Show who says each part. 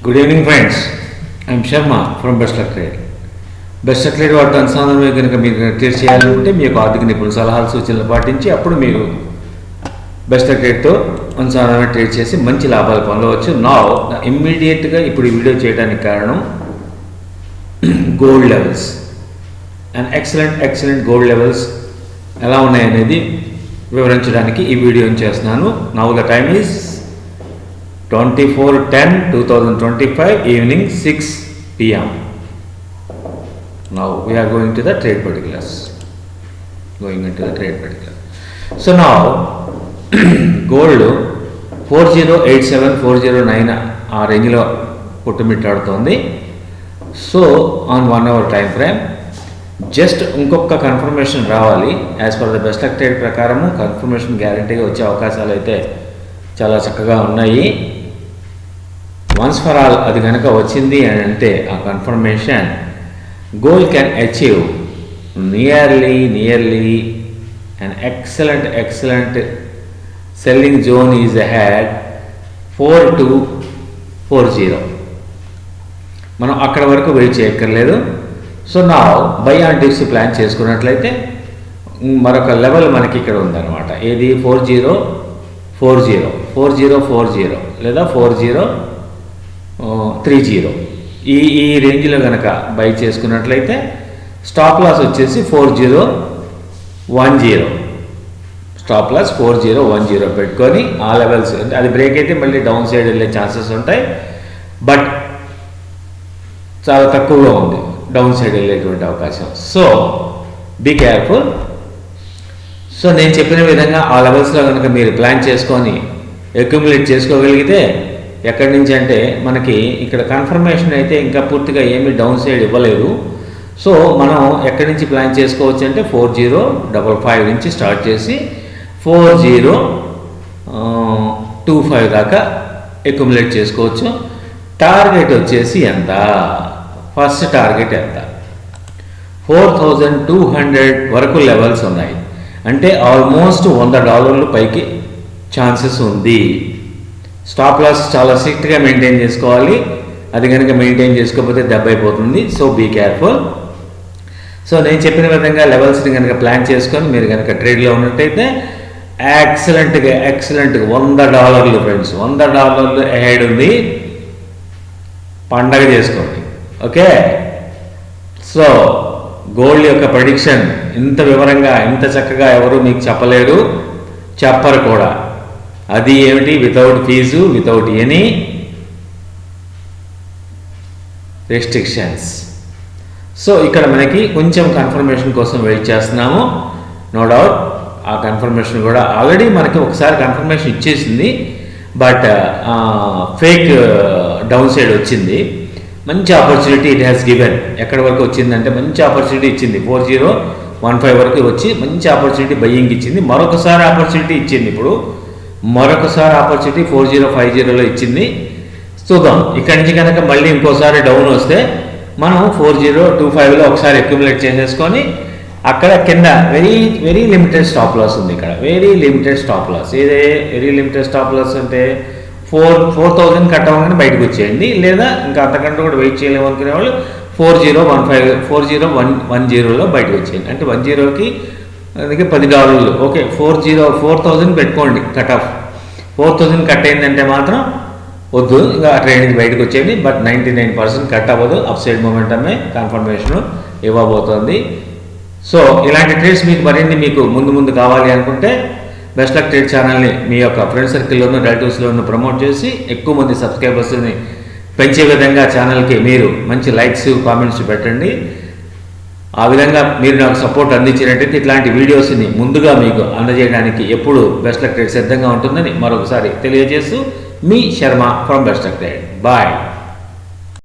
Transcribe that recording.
Speaker 1: Good evening, friends. I am Sharma from Best Luck Trade. Best trade వాటి అనుసంధానమే కనుక మీరు trade చేయాలంటే మీ యొక్క ఆర్థిక నిపుణుల సలహాలు సూచనలు పాటించి అప్పుడు మీరు బెస్ట్ ట్రేడ్తో అనుసంధానమే ట్రేడ్ చేసి మంచి లాభాలు పొందవచ్చు. నా ఇమ్మీడియట్గా ఇప్పుడు ఈ వీడియో చేయడానికి కారణం gold levels and excellent gold levels ఎలా ఉన్నాయనేది వివరించడానికి ఈ వీడియోని చేస్తున్నాను. Now the time is 24/10/2025 evening 6 p.m. Now we are going to the trade particulars. So now gold 4087-409 ఆ రేంజ్లో కొట్టుమిట్టాడుతోంది. So on 1 hour time frame just ఇంకొక కన్ఫర్మేషన్ రావాలి. As per the best luck trade ప్రకారము కన్ఫర్మేషన్ గ్యారంటీగా వచ్చే అవకాశాలు అయితే చాలా చక్కగా ఉన్నాయి. వన్స్ ఫర్ ఆల్ అది కనుక వచ్చింది అని అంటే ఆ confirmation gold can achieve nearly an excellent selling zone is ahead 4240. మనం అక్కడ వరకు వెయిట్ చేయక్కర్లేదు. సో నా బై ఆన్ డిప్స్ ప్లాన్ చేసుకున్నట్లయితే మరొక లెవెల్ మనకి ఇక్కడ ఉందన్నమాట. ఏది 4040 లేదా 4030 ఈ రేంజ్లో కనుక బై చేసుకున్నట్లయితే స్టాప్ లాస్ వచ్చేసి 4010 స్టాప్ లాస్ 4010 పెట్టుకొని ఆ లెవెల్స్ అది బ్రేక్ అయితే మళ్ళీ డౌన్ సైడ్ వెళ్ళే ఛాన్సెస్ ఉంటాయి. బట్ చాలా తక్కువగా ఉంది డౌన్ సైడ్ వెళ్ళేటువంటి అవకాశం. So be careful. సో నేను చెప్పిన విధంగా ఆ లెవెల్స్లో కనుక మీరు ప్లాన్ చేసుకొని అక్యుములేట్ చేసుకోగలిగితే ఎక్కడి నుంచి అంటే మనకి ఇక్కడ కన్ఫర్మేషన్ అయితే ఇంకా పూర్తిగా ఏమీ డౌన్ సైడ్ ఇవ్వలేదు. సో మనం ఎక్కడి నుంచి ప్లాన్ చేసుకోవచ్చు అంటే 4055 నుంచి స్టార్ట్ చేసి 4025 దాకా అక్యుములేట్ చేసుకోవచ్చు. టార్గెట్ వచ్చేసి ఎంత? ఫస్ట్ టార్గెట్ ఎంత? 4200 వరకు లెవెల్స్ ఉన్నాయి. అంటే ఆల్మోస్ట్ $100 పైకి ఛాన్సెస్ ఉంది. స్టాప్ లాస్ చాలా స్ట్రిక్ట్గా మెయింటైన్ చేసుకోవాలి. అది కనుక మెయింటైన్ చేసుకోకపోతే దెబ్బ అయిపోతుంది. So be careful. సో నేను చెప్పిన విధంగా లెవెల్స్ని కనుక ప్లాన్ చేసుకొని మీరు కనుక ట్రేడ్లో ఉన్నట్టయితే ఎక్సలెంట్గా $100 ఫ్రెండ్స్, $100 అహెడ్ ఉంది. పండగ చేసుకోండి. ఓకే. సో గోల్డ్ యొక్క ప్రెడిక్షన్ ఇంత వివరంగా ఇంత చక్కగా ఎవరు మీకు చెప్పలేరు, చెప్పరు కూడా. అది ఏమిటి? Without fees, without any restrictions. So ఇక్కడ మనకి కొంచెం కన్ఫర్మేషన్ కోసం వెయిట్ చేస్తున్నాము. నో డౌట్ ఆ కన్ఫర్మేషన్ కూడా ఆల్రెడీ మనకి ఒకసారి కన్ఫర్మేషన్ ఇచ్చేసింది. బట్ ఫేక్ డౌన్ సైడ్ వచ్చింది. మంచి ఆపర్చునిటీ ఇట్ హ్యాస్ గివెన్. ఎక్కడి వరకు వచ్చిందంటే మంచి ఆపర్చునిటీ ఇచ్చింది. 4015 వరకు వచ్చి మంచి ఆపర్చునిటీ బయ్యింగ్ ఇచ్చింది. మరొకసారి ఆపర్చునిటీ ఇచ్చింది. ఇప్పుడు మరొకసారి ఆపర్చునిటీ 4050లో ఇచ్చింది. చూద్దాం ఇక్కడి నుంచి కనుక మళ్ళీ ఇంకోసారి డౌన్ వస్తే మనం 4025లో ఒకసారి అక్యుములేట్ చేసేసుకొని అక్కడ కింద వెరీ లిమిటెడ్ స్టాప్ లాస్ ఉంది. ఇక్కడ వెరీ లిమిటెడ్ స్టాప్ లాస్. ఏదే వెరీ లిమిటెడ్ స్టాప్ లాస్ అంటే 4000 కట్ అవ్వగానే బయటకు వచ్చేయండి. లేదా ఇంకా అంతకంటే కూడా వెయిట్ చేయలేము అనుకునే వాళ్ళు 4010లో బయటకు వచ్చేయండి. అంటే 10కి అందుకే $10. ఓకే, 4000 పెట్టుకోండి కట్ ఆఫ్. 4000 కట్ అయిందంటే మాత్రం వద్దు, ఇంకా ట్రేడ్ నుంచి బయటకు వచ్చేయండి. బట్ 99% కట్ అవ్వదు. అప్ సైడ్ మూమెంటమే కన్ఫర్మేషన్ ఇవ్వబోతోంది. సో ఇలాంటి ట్రేడ్స్ మీకు మరిన్ని ముందు కావాలి అనుకుంటే బెస్ట్ లక్ ట్రేడ్ ఛానల్ని మీ యొక్క ఫ్రెండ్ సర్కిల్లోనూ రిలేటివ్స్లోనూ ప్రమోట్ చేసి ఎక్కువ మంది సబ్స్క్రైబర్స్ని పెంచే విధంగా ఛానల్కి మీరు మంచి లైక్స్, కామెంట్స్ పెట్టండి. ఆ విధంగా మీరు నాకు సపోర్ట్ అందించినట్టయితే ఇట్లాంటి వీడియోస్ని ముందుగా మీకు అందజేయడానికి ఎప్పుడు బెస్ట్ లక్ ట్రేడ్ సిద్ధంగా ఉంటుందని మరొకసారి తెలియజేస్తూ మీ Sharma from best luck trade. Bye.